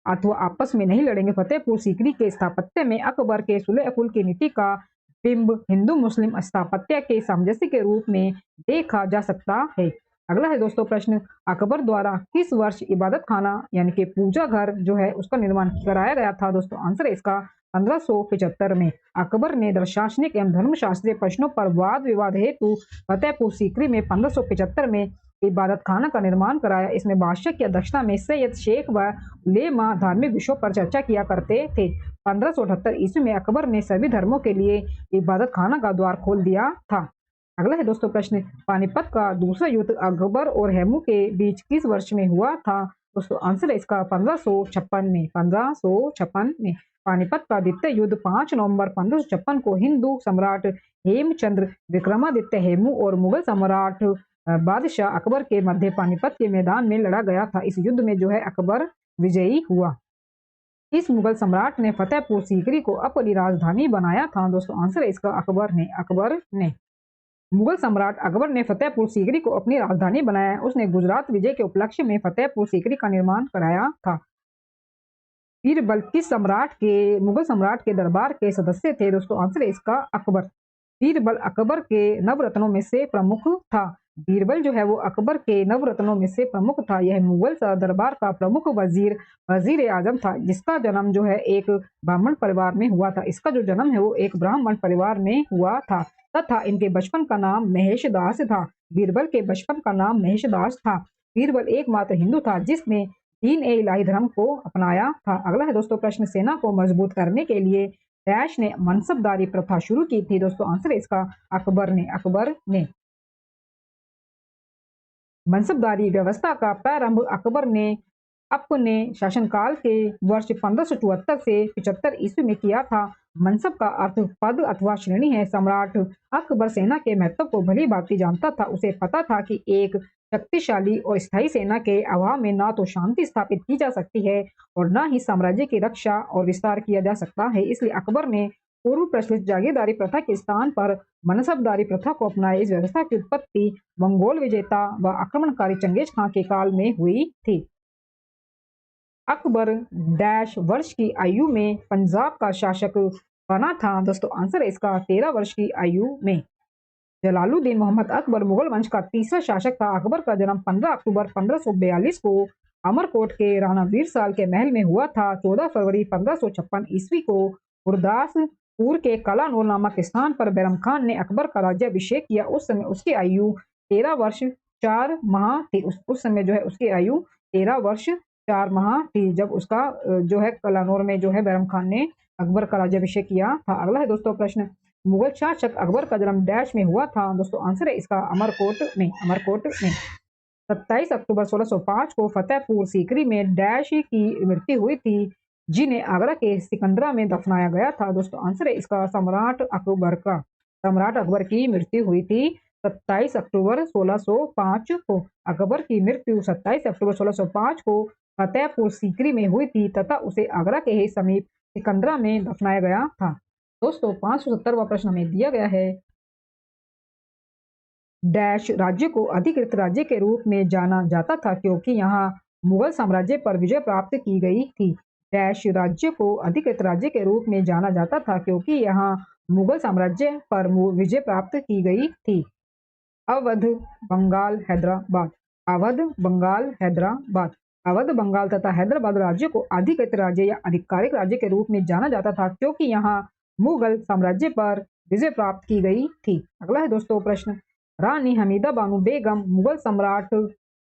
अथवा आपस में नहीं लड़ेंगे। फतेहपुर सीकरी के स्थापत्य में अकबर के सुलह-ए-कुल की नीति का बिंब हिंदू मुस्लिम स्थापत्य के सामंजस्य के रूप में देखा जा सकता है। अगला है दोस्तों प्रश्न, अकबर द्वारा किस वर्ष इबादत खाना यानी कि पूजा घर जो है उसका निर्माण कराया गया था? दोस्तों आंसर है इसका 1575 में। अकबर ने दर्शनिक एवं धर्मशास्त्रीय प्रश्नों पर वाद विवाद हेतु फतेहपुर सीकरी में 1575 में इबादत खाना का निर्माण कराया। इसमें बादशाह की अध्यक्षता में सैयद शेख व उलेमा धार्मिक विषयों पर चर्चा किया करते थे। 1578 ईस्वी में अकबर ने सभी धर्मों के लिए इबादत खाना का द्वार खोल दिया था। अगला है दोस्तों प्रश्न, पानीपत का दूसरा युद्ध अकबर और हेमू के बीच किस वर्ष में हुआ था? दोस्तों आंसर है इसका 1556 में। 1556 में पानीपत का द्वितीय युद्ध 5 नवंबर 1556 को हिंदू सम्राट हेमचंद्र विक्रमादित्य हेमू और मुगल सम्राट बादशाह अकबर के मध्य पानीपत के मैदान में लड़ा गया था। इस युद्ध में जो है अकबर विजयी हुआ। इस मुगल सम्राट ने फतेहपुर सीकरी को अपनी राजधानी बनाया था। दोस्तों आंसर है इसका अकबर ने मुगल सम्राट अकबर ने फतेहपुर सीकरी को अपनी राजधानी बनाया। उसने गुजरात विजय के उपलक्ष्य में फतेहपुर सीकरी का निर्माण कराया था। बीरबल किस मुगल सम्राट के दरबार के सदस्य थे? दोस्तों आंसर है इसका अकबर। बीरबल अकबर के नवरत्नों में से प्रमुख था। बीरबल जो है वो अकबर के नवरत्नों में से प्रमुख था। यह मुगल दरबार का प्रमुख वजीर आजम था, जिसका जन्म जो है एक ब्राह्मण परिवार में हुआ था। इसका जो जन्म है वो एक ब्राह्मण परिवार में हुआ था तथा इनके बचपन का नाम महेश दास था। बीरबल के बचपन का नाम महेश दास था। बीरबल एकमात्र हिंदू था जिसने दीन-ए-इलाही धर्म को अपनाया था। अगला है दोस्तों प्रश्न, सेना को मजबूत करने के लिए डैश ने मनसबदारी प्रथा शुरू की थी? दोस्तों आंसर है इसका अकबर ने। मनसबदारी व्यवस्था का प्रारंभ अकबर ने अपने शासनकाल के वर्ष 1574 से 75 ईस्वी में किया था। मनसब का अर्थ पद अथवा श्रेणी है। सम्राट अकबर सेना के महत्व को भली भांति जानता था। उसे पता था कि एक शक्तिशाली और स्थायी सेना के अभाव में ना तो शांति स्थापित की जा सकती है और न ही साम्राज्य की रक्षा और विस्तार किया जा सकता है। इसलिए अकबर ने पूर्व प्रचलित जागीरदारी प्रथा के स्थान पर मनसबदारी प्रथा को अपनाया। इस व्यवस्था की उत्पत्ति मंगोल विजेता व आक्रमणकारी चंगेज खां के काल में हुई थी। अकबर डैश वर्ष की आयु में पंजाब का शासक बना था? दोस्तों आंसर है इसका 13 वर्ष की आयु में। जलालुद्दीन मोहम्मद अकबर मुगल वंश का तीसरा शासक था। अकबर का जन्म 15 अक्टूबर 1542 को अमरकोट के राणा वीरसाल के महल में हुआ था। 14 फरवरी 1556 ईस्वी को गुरदासपुर के कलानौर नामक स्थान पर बैरम खान ने अकबर का राज्याभिषेक किया। उस समय उसकी आयु 13 वर्ष 4 माह थी। उस समय जो है उसकी आयु 13 वर्ष 4 माह थी जब उसका जो है कलानौर में जो है बैरम खान ने अकबर का राज्याभिषेक किया था। अगला है दोस्तों प्रश्न, मुगल शासक अकबर का जन्म डैश में हुआ था? दोस्तों आंसर है इसका अमरकोट में। 27 अक्टूबर 1605 को फतेहपुर सीकरी में डैश की मृत्यु हुई थी, जिन्हें आगरा के सिकंदरा में दफनाया गया था। दोस्तों आंसर है इसका सम्राट अकबर की मृत्यु हुई थी 27 अक्टूबर 1605 को। अकबर की मृत्यु 27 अक्टूबर 1605 को फतेहपुर सीकरी में हुई थी तथा उसे आगरा के ही समीप सिकंदरा में दफनाया गया था। दोस्तों 570वां प्रश्न हमें दिया गया है, डैश राज्य को अधिकृत राज्य के रूप में जाना जाता था क्योंकि यहाँ मुगल साम्राज्य पर विजय प्राप्त की गई थी। डैश राज्य को अधिकृत राज्य के रूप में जाना जाता था क्योंकि यहाँ मुगल साम्राज्य पर विजय प्राप्त की गई थी। अवध, बंगाल, हैदराबाद। अवध, बंगाल, हैदराबाद। अवध, बंगाल तथा हैदराबाद राज्य को अधिकृत राज्य या आधिकारिक राज्य के रूप में जाना जाता था क्योंकि यहाँ मुगल साम्राज्य पर विजय प्राप्त की गई थी। अगला है दोस्तों प्रश्न, रानी हमीदा बानो बेगम मुगल सम्राट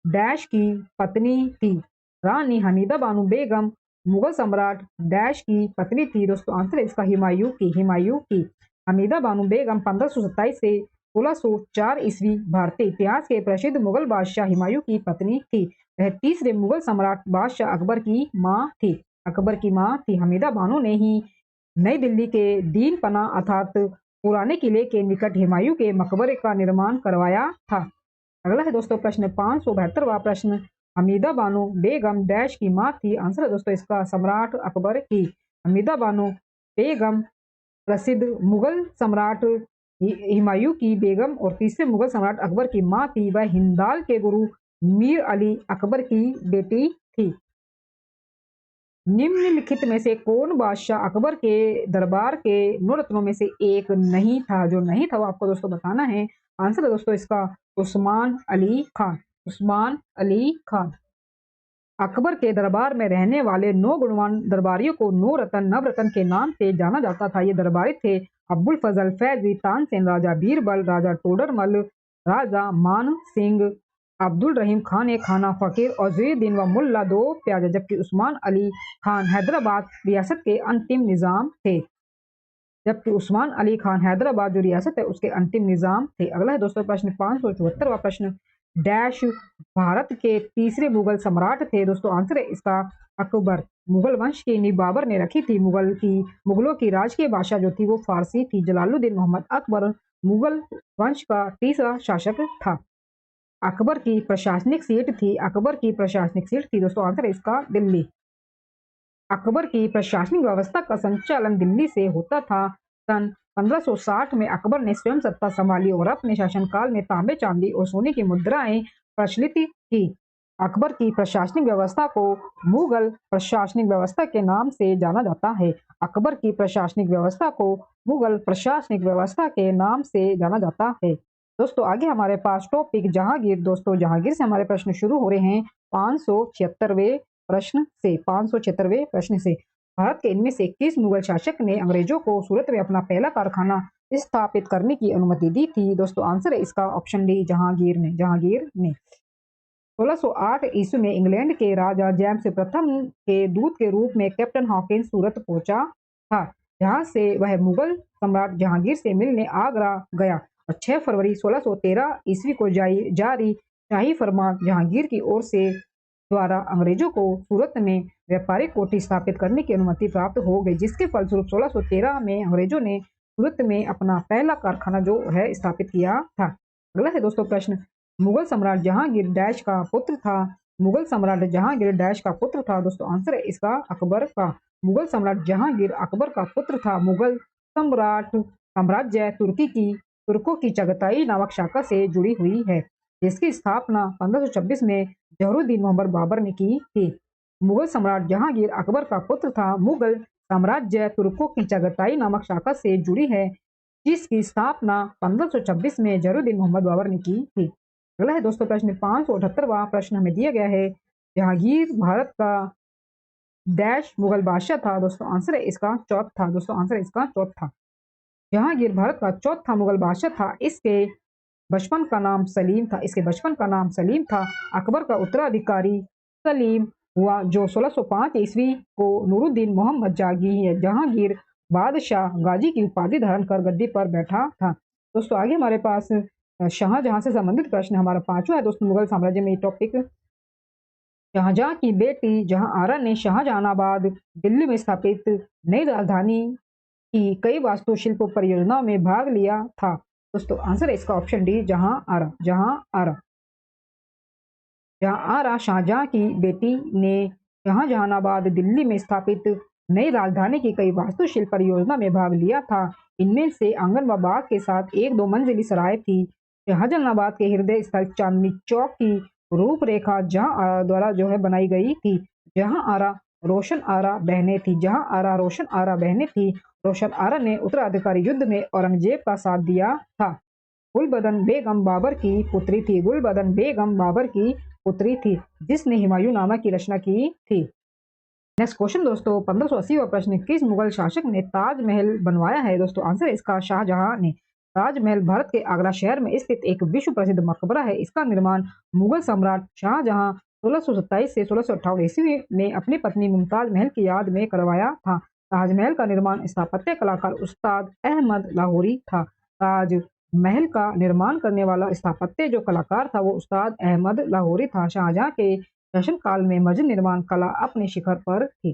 डैश की पत्नी थी। रानी हमीदा बानो बेगम मुगल सम्राट डैश की पत्नी थी। दोस्तों आंसर है इसका हुमायूं की। हुमायूं की हमीदा बानो बेगम 1527 से 1604 ईस्वी भारतीय इतिहास के प्रसिद्ध मुगल बादशाह हुमायूं की पत्नी थी। वह तीसरे मुगल सम्राट बादशाह अकबर की मां थी। अकबर की मां थी। हमीदा बानो ने ही नई दिल्ली के दीन पना अर्थात पुराने किले के निकट हुमायूं के मकबरे का निर्माण करवाया था। अगला है दोस्तों प्रश्न 572वां प्रश्न, हमीदा बानो बेगम डैश की मां थी। आंसर है दोस्तों इसका सम्राट अकबर की। हमीदा बानो बेगम प्रसिद्ध मुगल सम्राट हुमायूं की बेगम और तीसरे मुगल सम्राट अकबर की मां थी। वह हिंदाल के गुरु मीर अली अकबर की बेटी थी। निम्नलिखित में से कौन बादशाह अकबर के दरबार के 9 रत्नों में से एक नहीं था? जो नहीं था वो आपको दोस्तों बताना है। आंसर है दोस्तों इसका उस्मान अली खान। उस्मान अली खान। अकबर के दरबार में रहने वाले 9 गुणवान दरबारियों को नवरत्न के नाम से जाना जाता था। ये दरबारी थे अब्बुल फजल फैजी, तानसेन, राजा बीरबल, राजा टोडरमल, राजा मान सिंह, अब्दुल रहीम खान ए खाना फकीर और ज़ुहीदीन व मुल्ला दो प्याजा। जबकि उस्मान अली खान हैदराबाद रियासत के अंतिम निज़ाम थे। जबकि उस्मान अली खान हैदराबाद जो रियासत है उसके अंतिम निज़ाम थे। अगला है दोस्तों प्रश्न 574वां प्रश्न, डैश भारत के तीसरे मुगल सम्राट थे। दोस्तों आंसर है इसका अकबर। मुगल वंश की नींव बाबर ने रखी थी। मुगलों की राजकीय भाषा जो थी वो फारसी थी। जलालुद्दीन मोहम्मद अकबर मुगल वंश का तीसरा शासक था। अकबर की प्रशासनिक सीट थी। अकबर की प्रशासनिक सीट थी दोस्तों आंसर है इसका दिल्ली। अकबर की प्रशासनिक व्यवस्था का संचालन दिल्ली से होता था। सन 1560 में अकबर ने स्वयं सत्ता संभाली और अपने शासनकाल में तांबे, चांदी और सोने की मुद्राएं प्रचलित की। अकबर की प्रशासनिक व्यवस्था को मुगल प्रशासनिक व्यवस्था के नाम से जाना जाता है। अकबर की प्रशासनिक व्यवस्था को मुगल प्रशासनिक व्यवस्था के नाम से जाना जाता है। दोस्तों आगे हमारे पास टॉपिक जहांगीर। दोस्तों जहांगीर से हमारे प्रश्न शुरू हो रहे हैं 576वें प्रश्न से। 576वें प्रश्न से, भारत के इनमें से किस मुगल शासक ने अंग्रेजों को सूरत में अपना पहला कारखाना स्थापित करने की अनुमति दी थी? दोस्तों आंसर है इसका ऑप्शन डी, जहांगीर ने। जहांगीर ने 1608 ईस्वी में इंग्लैंड के राजा जेम्स प्रथम के दूत के रूप में कैप्टन हॉकिंस सूरत पहुंचा था, जहां से वह मुगल सम्राट जहांगीर से मिलने आगरा गया और 6 फरवरी 1613 ईस्वी को जारी शाही फरमान जहांगीर की ओर से द्वारा अंग्रेजों को सूरत में व्यापारिक कोठी स्थापित करने की अनुमति प्राप्त हो गई, जिसके फलस्वरूप 1613 में अंग्रेजों ने सूरत में अपना पहला कारखाना जो है स्थापित किया था। अगला है दोस्तों प्रश्न, मुगल सम्राट जहांगीर डैश का पुत्र था। मुगल सम्राट जहांगीर डैश का पुत्र था। दोस्तों आंसर है इसका अकबर का। मुगल सम्राट जहांगीर अकबर का पुत्र था। मुगल सम्राट साम्राज्य तुर्कों की चगताई नामक शाखा से जुड़ी हुई है, जिसकी स्थापना 1526 में जहरुद्दीन मोहम्मद बाबर ने की थी। मुगल सम्राट जहांगीर अकबर का पुत्र था। मुगल साम्राज्य तुर्कों की चगताई नामक शाखा से जुड़ी है, जिसकी स्थापना 1526 में जहरुद्दीन मोहम्मद बाबर ने की थी। अगला है दोस्तों प्रश्न 578वां प्रश्न हमें दिया गया है, जहांगीर भारत का डैश मुगल बादशाह था। दोस्तों आंसर है इसका चौथा। दोस्तों आंसर है इसका चौथा। जहांगीर भारत का चौथा मुगल बादशाह था। इसके बचपन का नाम सलीम था। इसके बचपन का नाम सलीम था। अकबर का उत्तराधिकारी सलीम हुआ, जो 1605 ईस्वी को नूरुद्दीन मोहम्मद जहांगीर बादशाह गाजी की उपाधि धारण कर गद्दी पर बैठा था। दोस्तों आगे हमारे पास शाहजहां से संबंधित प्रश्न हमारा 5वां है। दोस्तों मुगल साम्राज्य में टॉपिक, शाहजहां की बेटी जहां आरा ने शाहजहानाबाद दिल्ली में स्थापित नई राजधानी की कई वास्तुशिल्प परियोजनाओं में भाग लिया था। दोस्तों आंसर है इसका ऑप्शन डी, जहां आरा। जहां आरा। जहां आरा शाहजहां की बेटी ने शाहजहानाबाद दिल्ली में स्थापित नई राजधानी की कई वास्तुशिल्प परियोजना में भाग लिया था। इनमें से आंगन व बाग के साथ एक 2 मंजिली सराय थी। शाहजहानाबाद के हृदय स्थल चांदनी चौक की रूपरेखा जहां आरा द्वारा जो है बनाई गई थी। जहां आरा रोशन आरा बहनें थी। जहां आरा रोशन आरा बहनें थी। रोशन आरा ने उत्तराधिकारी युद्ध में औरंगजेब का साथ दिया था। गुलबदन बेगम बाबर की पुत्री थी। गुलबदन बेगम बाबर की पुत्री थी जिसने हुमायूंनामा की रचना की थी। नेक्स्ट क्वेश्चन दोस्तों 1580वां प्रश्न, किस मुगल शासक ने ताजमहल बनवाया है? दोस्तों आंसर है इसका शाहजहां ने। ताजमहल भारत के आगरा शहर में स्थित एक विश्व प्रसिद्ध मकबरा है। इसका निर्माण मुगल सम्राट शाहजहां 1627 से 1658 ईस्वी में अपनी पत्नी मुमताज महल की याद में करवाया था। ताजमहल का निर्माण स्थापत्य कलाकार उस्ताद अहमद लाहौरी था। ताजमहल का निर्माण करने वाला स्थापत्य जो कलाकार था वो उस्ताद अहमद लाहौरी था। शाहजहां के शासन काल में मस्जिद निर्माण कला अपने शिखर पर थी।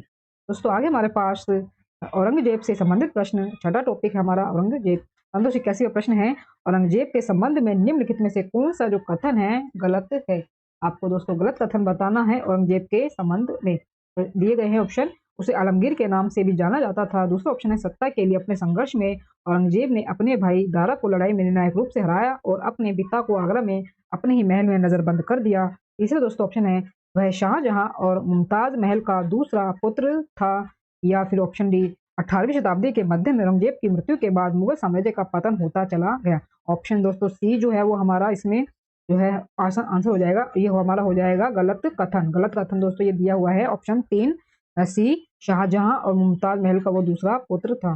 दोस्तों आगे हमारे पास औरंगजेब से संबंधित प्रश्न, छठा टॉपिक है हमारा औरंगजेब। 1581वां प्रश्न है, औरंगजेब के संबंध में निम्नलिखित में से कौन सा जो कथन है गलत है? आपको दोस्तों गलत कथन बताना है औरंगजेब के संबंध में। दिए गए हैं ऑप्शन, उसे आलमगीर के नाम से भी जाना जाता था। दूसरा ऑप्शन है, सत्ता के लिए अपने संघर्ष में औरंगजेब ने अपने भाई दारा को लड़ाई में निर्णायक रूप से हराया और अपने पिता को आगरा में अपने ही महल में नजरबंद कर दिया। तीसरा दोस्तों ऑप्शन है, वह शाहजहां और मुमताज महल का दूसरा पुत्र था। या फिर ऑप्शन डी, 18वीं शताब्दी के मध्य में औरंगजेब की मृत्यु के बाद मुगल साम्राज्य का पतन होता चला गया। ऑप्शन दोस्तों सी जो है वो हमारा इसमें जो है आंसर हो जाएगा, ये हमारा हो जाएगा गलत कथन। गलत कथन दोस्तों ये दिया हुआ है ऑप्शन 3 सी, शाहजहां और मुमताज महल का वो दूसरा पुत्र था।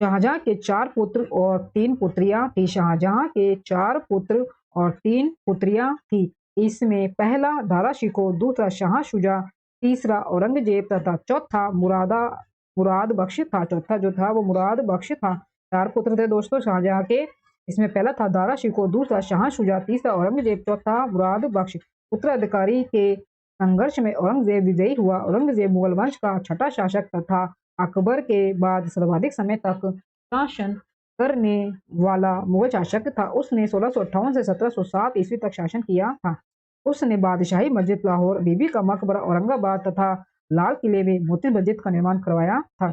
शाहजहां के 4 पुत्र और 3 पुत्रियां थी। शाहजहां के 4 पुत्र और 3 पुत्रियां थी। इसमें पहला दारा शिकोह, दूसरा शाह शुजा, तीसरा औरंगजेब तथा चौथा मुराद बख्श था। चौथा जो था वो मुराद बख्श था। 4 पुत्र थे दोस्तों शाहजहां के। इसमें पहला था दारा शिकोह, दूसरा शाह शुजा, तीसरा औरंगजेब, चौथा मुराद बख्श। उत्तराधिकारी के संघर्ष में औरंगजेब विजयी हुआ। औरंगजेब मुगल वंश का छठा शासक तथा अकबर के बाद सर्वाधिक समय तक शासन करने वाला मुगल शासक था। उसने 1658 से 1707 ईस्वी तक शासन किया था। उसने बादशाही मस्जिद लाहौर, बीबी का मकबरा औरंगाबाद तथा लाल किले में मोती मस्जिद का निर्माण करवाया था।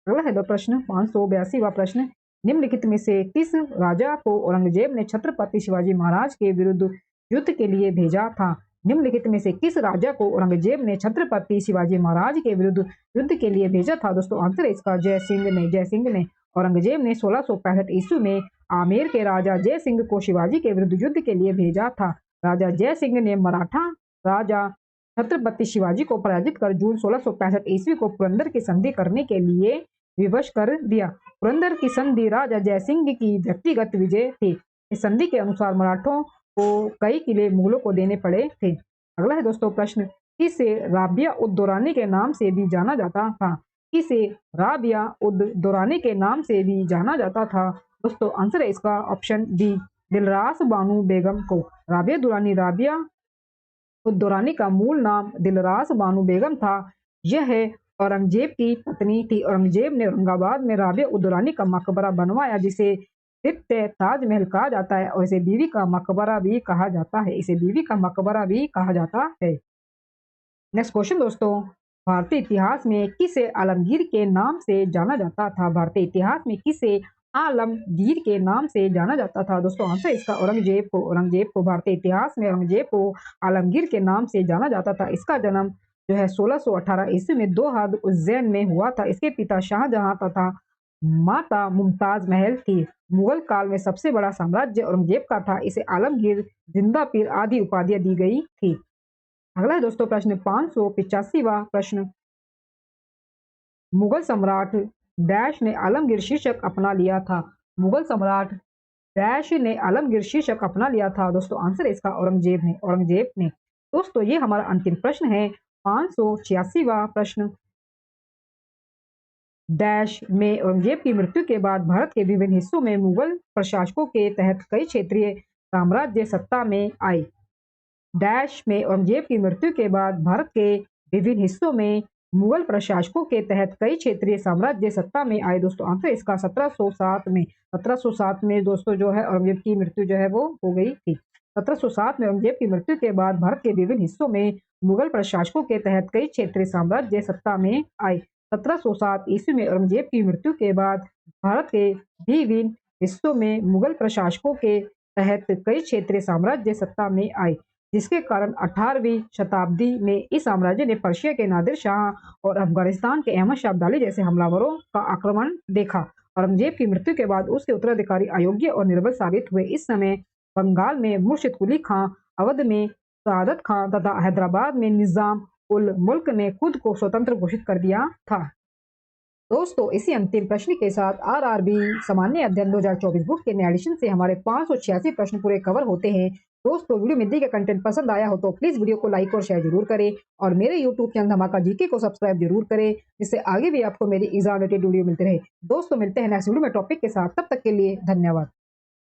अगला है प्रश्न 582वां प्रश्न, निम्नलिखित में से किस राजा को औरंगजेब ने छत्रपति शिवाजी महाराज के विरुद्ध युद्ध के लिए भेजा था? निम्नलिखित में से किस राजा को औरंगजेब ने छत्रपति शिवाजी महाराज के विरुद्ध युद्ध के लिए भेजा था? दोस्तों आंसर है इसका जय सिंह ने। जय सिंह ने। औरंगजेब ने 1665 ईस्वी में आमेर के राजा जय सिंह को शिवाजी के विरुद्ध युद्ध के लिए भेजा था। राजा जय सिंह ने मराठा राजा छत्रपति शिवाजी को पराजित कर जून 1665 ईस्वी को पुरंदर की संधि करने के लिए विवश कर दिया। पुरंदर की संधि राजा जय सिंह की व्यक्तिगत विजय थी। इस संधि के अनुसार मराठों को कई किले मुगलों को देने पड़े थे। अगला है दोस्तों प्रश्न, किसे राबिया उद दौरानी के नाम से भी जाना जाता था? किसे राबिया उद दौरानी के नाम से भी जाना जाता था? दोस्तों आंसर है इसका ऑप्शन डी, दिलरास बानो बेगम को। राबिया उद दौरानी का मूल नाम दिलरास बानो बेगम था। यह औरंगजेब की पत्नी थी। औरंगजेब ने औरंगाबाद में राबिया उद दौरानी का मकबरा बनवाया जिसे द्वितीय ताजमहल कहा जाता है और इसे बीवी का मकबरा भी कहा जाता है। इसे बीवी का मकबरा भी कहा जाता है। नेक्स्ट क्वेश्चन दोस्तों, भारतीय इतिहास में किसे आलमगीर के नाम से जाना जाता था? भारतीय इतिहास में किसे आलमगीर के नाम से जाना जाता था? दोस्तों आंसर इसका औरंगजेब को। औरंगजेब को भारतीय इतिहास में औरंगजेब को आलमगीर के नाम से जाना जाता था। इसका जन्म जो है 1618 ईस्वी में दोहद उज्जैन में हुआ था। इसके पिता शाहजहां तथा माता मुमताज महल थी। मुगल काल में सबसे बड़ा साम्राज्य औरंगजेब का था। इसे आलमगीर, जिंदा पीर आदि उपाधियां दी गई थी। अगला है दोस्तों प्रश्न 585वां प्रश्न, मुगल सम्राट डैश ने आलमगीर शीर्षक अपना लिया था? मुगल सम्राट डैश ने आलमगीर शीर्षक अपना लिया था? दोस्तों आंसर है इसका औरंगजेब ने। औरंगजेब ने। दोस्तों ये हमारा अंतिम प्रश्न है 586वां प्रश्न, डैश में औरंगजेब की मृत्यु के बाद भारत के विभिन्न हिस्सों में मुगल प्रशासकों के तहत कई क्षेत्रीय साम्राज्य सत्ता में आए। डैश में औरंगजेब की मृत्यु के बाद भारत के विभिन्न हिस्सों में मुगल प्रशासकों के तहत कई क्षेत्रीय साम्राज्य सत्ता में आए। दोस्तों आंसर इसका 1707 में। 1707 में दोस्तों जो है औरंगजेब की मृत्यु जो है वो हो गई थी। 1707 में औरंगजेब की मृत्यु के बाद भारत के विभिन्न हिस्सों में मुगल प्रशासकों के तहत कई क्षेत्रीय साम्राज्य सत्ता में आए। 1707 ईस्वी में औरंगजेब की मृत्यु के बाद भारत के विभिन्न हिस्सों में मुगल प्रशासकों के तहत कई क्षेत्रीय साम्राज्य सत्ता में आए, जिसके कारण 18वीं शताब्दी में इस साम्राज्य ने पर्शिया के नादिर शाह और अफगानिस्तान के अहमद शाह अब्दाली जैसे हमलावरों का आक्रमण देखा। औरंगजेब की मृत्यु के बाद उसके उत्तराधिकारी अयोग्य और निर्बल साबित हुए। इस समय बंगाल में मुर्शिद कुली खां, अवध में सादत खान तथा हैदराबाद में निजाम उल मुल्क ने खुद को स्वतंत्र घोषित कर दिया था। दोस्तों, इसी अंतिम प्रश्न के साथ आरआरबी सामान्य अध्ययन 2024 बुक के नए एडिशन से हमारे 586 प्रश्न पूरे कवर होते हैं। दोस्तों, वीडियो में दिए गए कंटेंट पसंद आया हो तो प्लीज वीडियो को लाइक और शेयर जरूर करें और मेरे यूट्यूब चैनल धमाका जीके को सब्सक्राइब जरूर करें, जिससे आगे भी आपको मेरी एग्जाम रिलेटेड वीडियो मिलते रहे। दोस्तों, मिलते हैं नेक्स्ट वीडियो में टॉपिक के साथ, तब तक के लिए धन्यवाद।